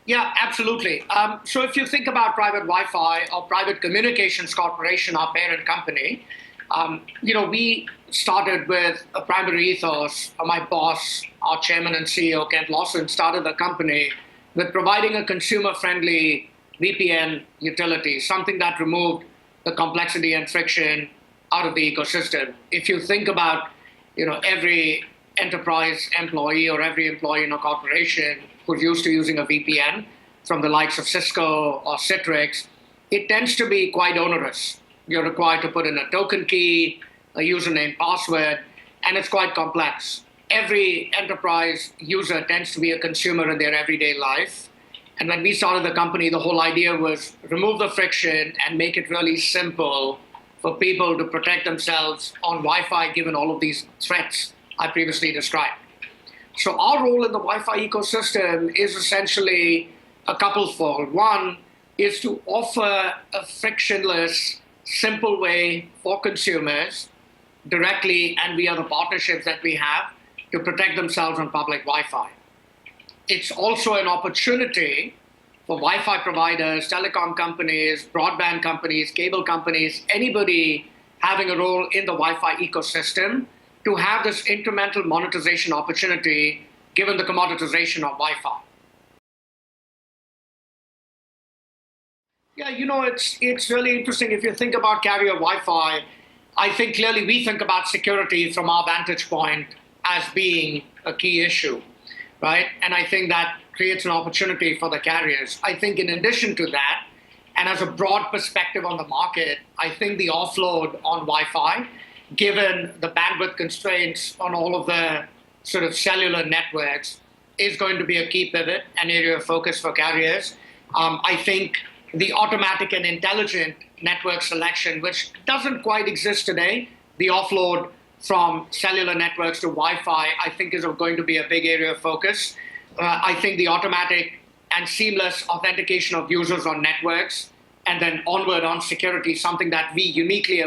Yeah, absolutely. So if you think about private Wi-Fi or Private Communications Corporation, our parent company, we started with a primary ethos. My boss, our chairman and CEO, Kent Lawson, started the company with providing a consumer-friendly VPN utility, something that removed the complexity and friction out of the ecosystem. If you think about, every enterprise employee or every employee in a corporation who's used to using a VPN from the likes of Cisco or Citrix, it tends to be quite onerous. You're required to put in a token key, a username, password, and it's quite complex. Every enterprise user tends to be a consumer in their everyday life. And when we started the company, the whole idea was remove the friction and make it really simple for people to protect themselves on Wi-Fi, given all of these threats I previously described. So our role in the Wi-Fi ecosystem is essentially a couplefold. One is to offer a frictionless, simple way for consumers directly and via the partnerships that we have to protect themselves on public Wi-Fi. It's also an opportunity for Wi-Fi providers, telecom companies, broadband companies, cable companies, anybody having a role in the Wi-Fi ecosystem to have this incremental monetization opportunity given the commoditization of Wi-Fi. Yeah, it's really interesting. If you think about carrier Wi-Fi, I think clearly we think about security from our vantage point as being a key issue, right? And I think that creates an opportunity for the carriers. I think in addition to that, and as a broad perspective on the market, I think the offload on Wi-Fi, given the bandwidth constraints on all of the sort of cellular networks, is going to be a key pivot and area of focus for carriers. I think the automatic and intelligent network selection, which doesn't quite exist today, the offload from cellular networks to Wi-Fi, I think is going to be a big area of focus. I think the automatic and seamless authentication of users on networks, and then onward on security, something that we uniquely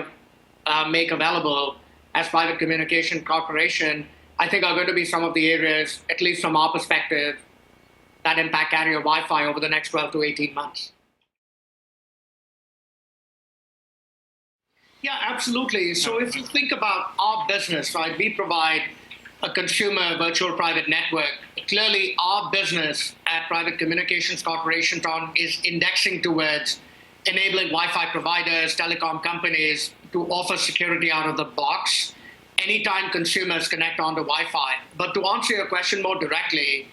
make available as Private Communication Corporation, I think are going to be some of the areas, at least from our perspective, that impact carrier Wi-Fi over the next 12 to 18 months. Yeah, absolutely. So if you think about our business, right, we provide a consumer virtual private network. Clearly, our business at Private Communications Corporation is indexing towards enabling Wi-Fi providers, telecom companies to offer security out of the box anytime consumers connect onto Wi-Fi. But to answer your question more directly,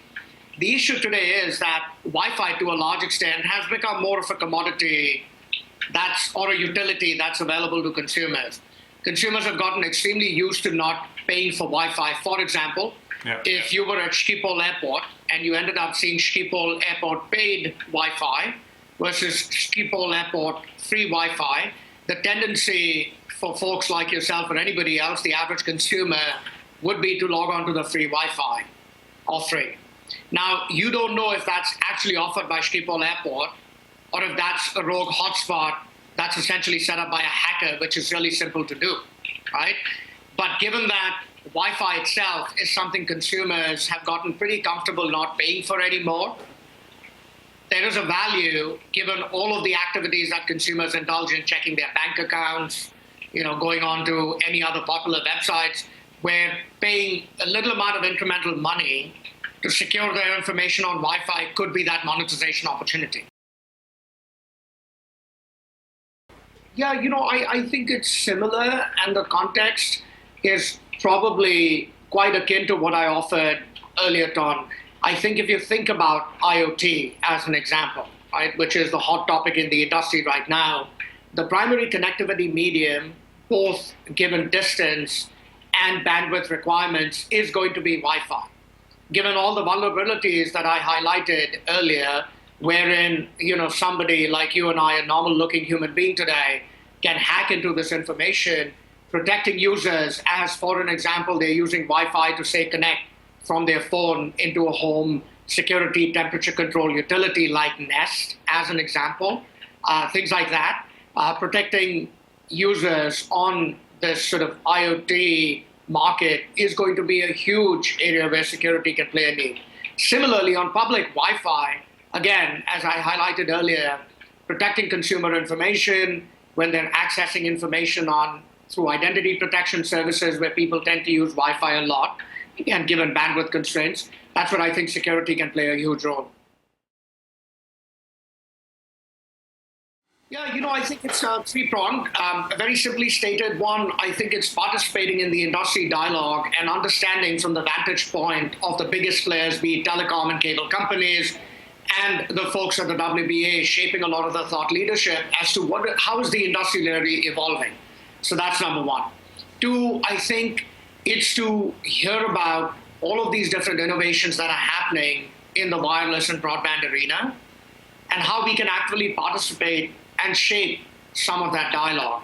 the issue today is that Wi-Fi, to a large extent, has become more of a commodity or a utility that's available to consumers. Consumers have gotten extremely used to not paying for Wi-Fi. For example, if you were at Schiphol Airport and you ended up seeing Schiphol Airport paid Wi-Fi versus Schiphol Airport free Wi-Fi, the tendency for folks like yourself or anybody else, the average consumer, would be to log on to the free Wi-Fi offering. Now, you don't know if that's actually offered by Schiphol Airport or if that's a rogue hotspot that's essentially set up by a hacker, which is really simple to do, right? But given that Wi-Fi itself is something consumers have gotten pretty comfortable not paying for anymore, there is a value given all of the activities that consumers indulge in, checking their bank accounts, going on to any other popular websites, where paying a little amount of incremental money to secure their information on Wi-Fi could be that monetization opportunity. Yeah, I think it's similar, and the context is probably quite akin to what I offered earlier, Tom. I think if you think about IoT as an example, right, which is the hot topic in the industry right now, the primary connectivity medium, both given distance and bandwidth requirements, is going to be Wi-Fi. Given all the vulnerabilities that I highlighted earlier, wherein somebody like you and I, a normal-looking human being today, can hack into this information, protecting users as, for an example, they're using Wi-Fi to, say, connect from their phone into a home security temperature control utility like Nest, as an example, things like that, protecting users on this sort of IoT market is going to be a huge area where security can play a need. Similarly, on public Wi-Fi, again, as I highlighted earlier, protecting consumer information when they're accessing information on through identity protection services where people tend to use Wi-Fi a lot, and given bandwidth constraints, that's where I think security can play a huge role. Yeah, I think it's three-pronged. Very simply stated, one, I think it's participating in the industry dialogue and understanding from the vantage point of the biggest players, be it telecom and cable companies, and the folks at the WBA shaping a lot of the thought leadership as to how is the industry really evolving. So that's number one. Two, I think it's to hear about all of these different innovations that are happening in the wireless and broadband arena and how we can actually participate and shape some of that dialogue.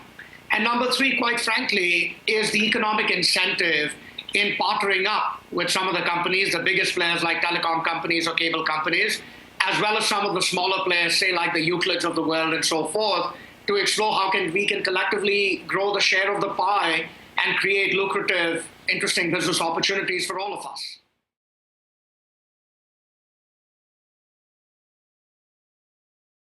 And number three, quite frankly, is the economic incentive in partnering up with some of the companies, the biggest players like telecom companies or cable companies, as well as some of the smaller players, say like the Euclids of the world and so forth, to explore how we can collectively grow the share of the pie and create lucrative, interesting business opportunities for all of us.